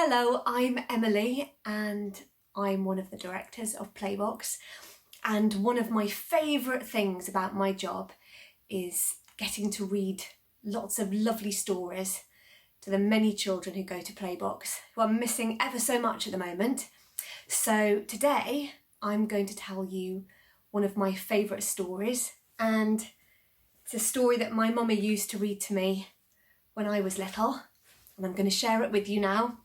Hello, I'm Emily and I'm one of the directors of Playbox, and one of my favourite things about my job is getting to read lots of lovely stories to the many children who go to Playbox who are missing ever so much at the moment. So today I'm going to tell you one of my favourite stories, and it's a story that my mummy used to read to me when I was little, and I'm going to share it with you now.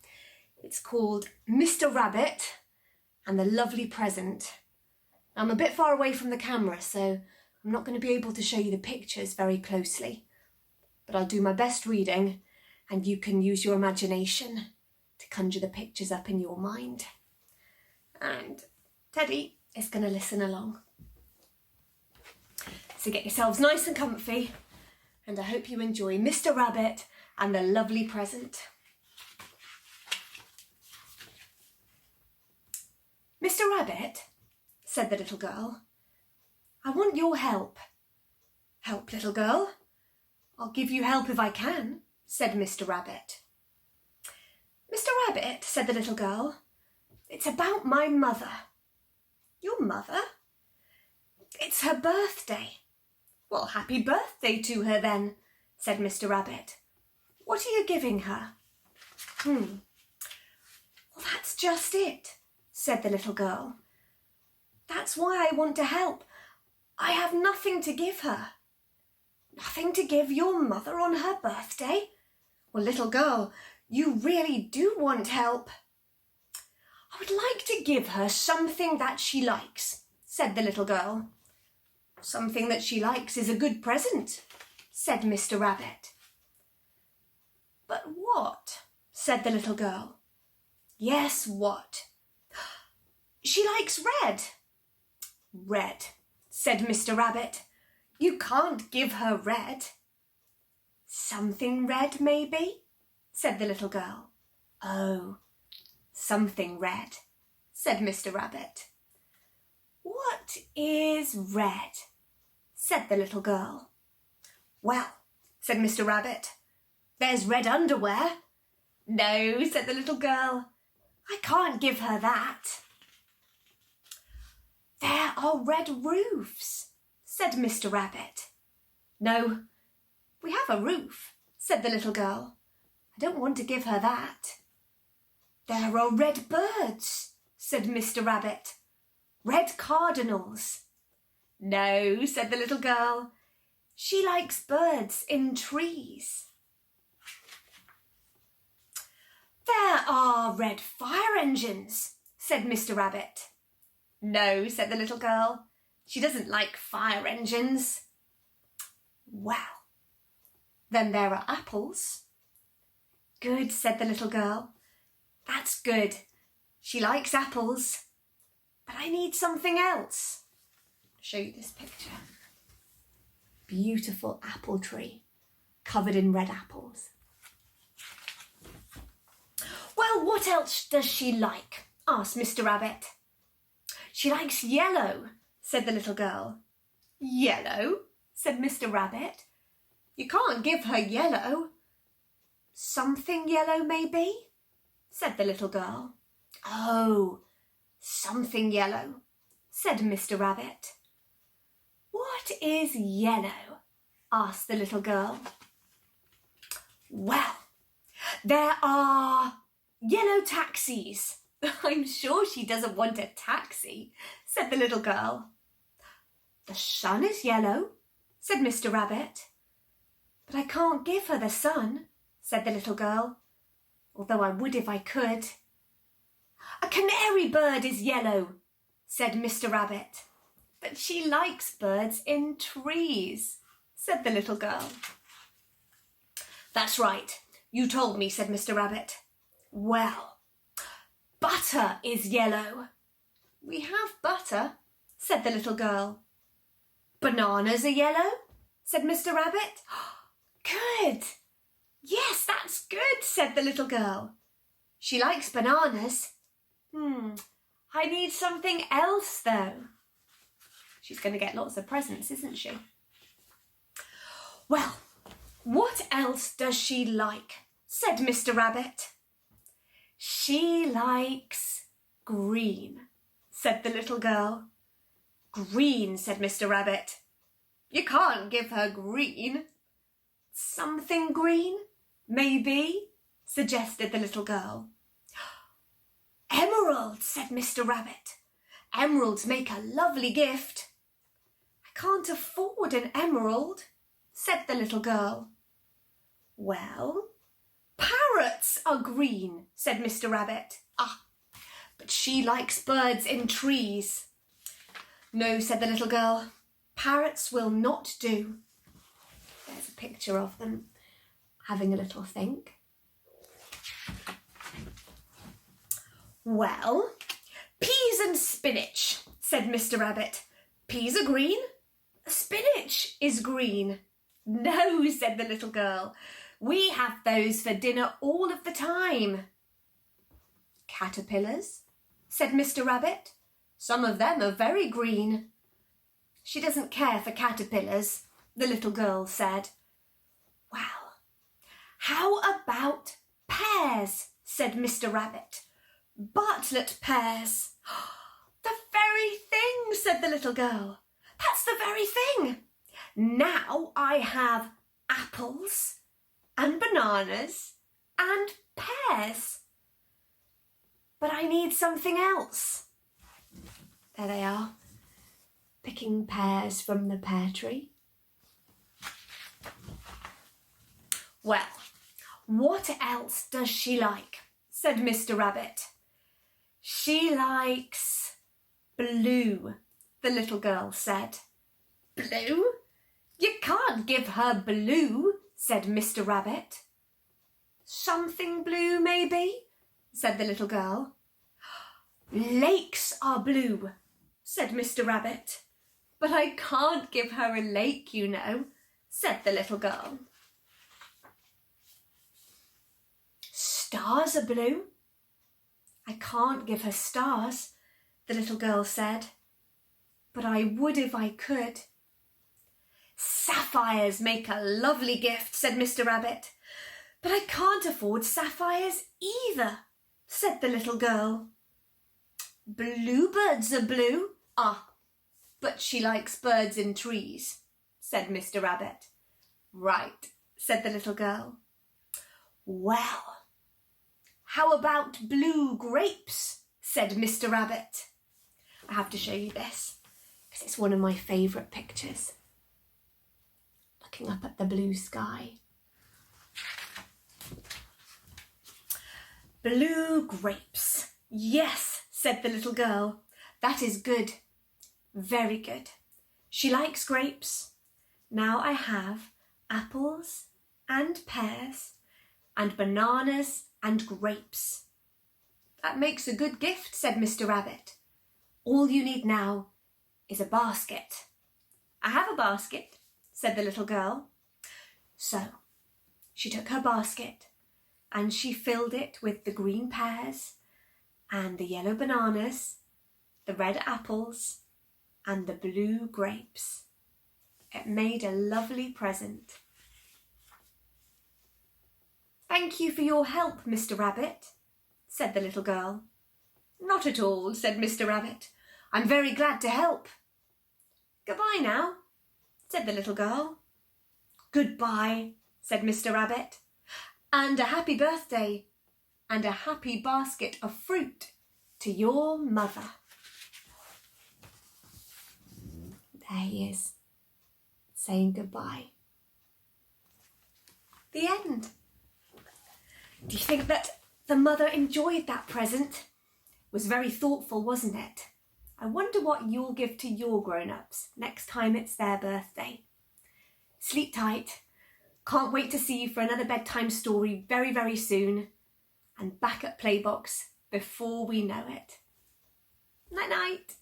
It's called Mr. Rabbit and the Lovely Present. I'm a bit far away from the camera, so I'm not going to be able to show you the pictures very closely, but I'll do my best reading and you can use your imagination to conjure the pictures up in your mind. And Teddy is going to listen along. So get yourselves nice and comfy, and I hope you enjoy Mr. Rabbit and the Lovely Present. Mr. Rabbit, said the little girl, I want your help. Help, little girl? I'll give you help if I can, said Mr. Rabbit. Mr. Rabbit, said the little girl, it's about my mother. Your mother? It's her birthday. Well, happy birthday to her then, said Mr. Rabbit. What are you giving her? Well, that's just it, said the little girl. That's why I want to help. I have nothing to give her. Nothing to give your mother on her birthday? Well, little girl, you really do want help. I would like to give her something that she likes, said the little girl. Something that she likes is a good present, said Mr. Rabbit. But what? Said the little girl. Yes, what? She likes red. Red, said Mr. Rabbit. You can't give her red. Something red, maybe, said the little girl. Oh, something red, said Mr. Rabbit. What is red? Said the little girl. Well, said Mr. Rabbit, there's red underwear. No, said the little girl, I can't give her that. There are red roofs, said Mr. Rabbit. No, we have a roof, said the little girl. I don't want to give her that. There are red birds, said Mr. Rabbit. Red cardinals. No, said the little girl. She likes birds in trees. There are red fire engines, said Mr. Rabbit. No, said the little girl. She doesn't like fire engines. Well, then there are apples. Good, said the little girl. That's good. She likes apples. But I need something else. I'll show you this picture. Beautiful apple tree covered in red apples. Well, what else does she like? Asked Mr. Rabbit. She likes yellow, said the little girl. Yellow, said Mr. Rabbit. You can't give her yellow. Something yellow, maybe, said the little girl. Oh, something yellow, said Mr. Rabbit. What is yellow? Asked the little girl. Well, there are yellow taxis. I'm sure she doesn't want a taxi, said the little girl. The sun is yellow, said Mr. Rabbit. But I can't give her the sun, said the little girl, although I would if I could. A canary bird is yellow, said Mr. Rabbit. But she likes birds in trees, said the little girl. That's right, you told me, said Mr. Rabbit. Well, butter is yellow. We have butter, said the little girl. Bananas are yellow, said Mr. Rabbit. Good. Yes, that's good, said the little girl. She likes bananas. I need something else, though. She's going to get lots of presents, isn't she? Well, what else does she like? Said Mr. Rabbit. She likes green, said the little girl. Green, said Mr. Rabbit. You can't give her green. Something green, maybe, suggested the little girl. Emeralds, said Mr. Rabbit. Emeralds make a lovely gift. I can't afford an emerald, said the little girl. Well, parrots are green, said Mr. Rabbit. Ah, but she likes birds in trees. No, said the little girl. Parrots will not do. There's a picture of them having a little think. Well, peas and spinach, said Mr. Rabbit. Peas are green. Spinach is green. No, said the little girl. We have those for dinner all of the time. Caterpillars, said Mr. Rabbit. Some of them are very green. She doesn't care for caterpillars, the little girl said. Well, how about pears, said Mr. Rabbit. Bartlett pears. The very thing, said the little girl. That's the very thing. Now I have apples and bananas and pears. But I need something else. There they are, picking pears from the pear tree. Well, what else does she like? Said Mr. Rabbit. She likes blue, the little girl said. Blue? You can't give her blue, said Mr. Rabbit. Something blue, maybe, said the little girl. Lakes are blue, said Mr. Rabbit. But I can't give her a lake, you know, said the little girl. Stars are blue. I can't give her stars, the little girl said. But I would if I could. Sapphires make a lovely gift, said Mr. Rabbit. But I can't afford sapphires either, said the little girl. Bluebirds are blue. Ah, but she likes birds in trees, said Mr. Rabbit. Right, said the little girl. Well, how about blue grapes, said Mr. Rabbit. I have to show you this because it's one of my favourite pictures. Looking up at the blue sky. Blue grapes. Yes, said the little girl. That is good. Very good. She likes grapes. Now I have apples and pears and bananas and grapes. That makes a good gift, said Mr. Rabbit. All you need now is a basket. I have a basket, said the little girl. So she took her basket and she filled it with the green pears and the yellow bananas, the red apples and the blue grapes. It made a lovely present. Thank you for your help, Mr. Rabbit, said the little girl. Not at all, said Mr. Rabbit. I'm very glad to help. Goodbye now, said the little girl. Goodbye, said Mr. Rabbit. And a happy birthday and a happy basket of fruit to your mother. There he is, saying goodbye. The end. Do you think that the mother enjoyed that present? It was very thoughtful, wasn't it? I wonder what you'll give to your grown-ups next time it's their birthday. Sleep tight. Can't wait to see you for another bedtime story very, very soon. And back at Playbox before we know it. Night-night.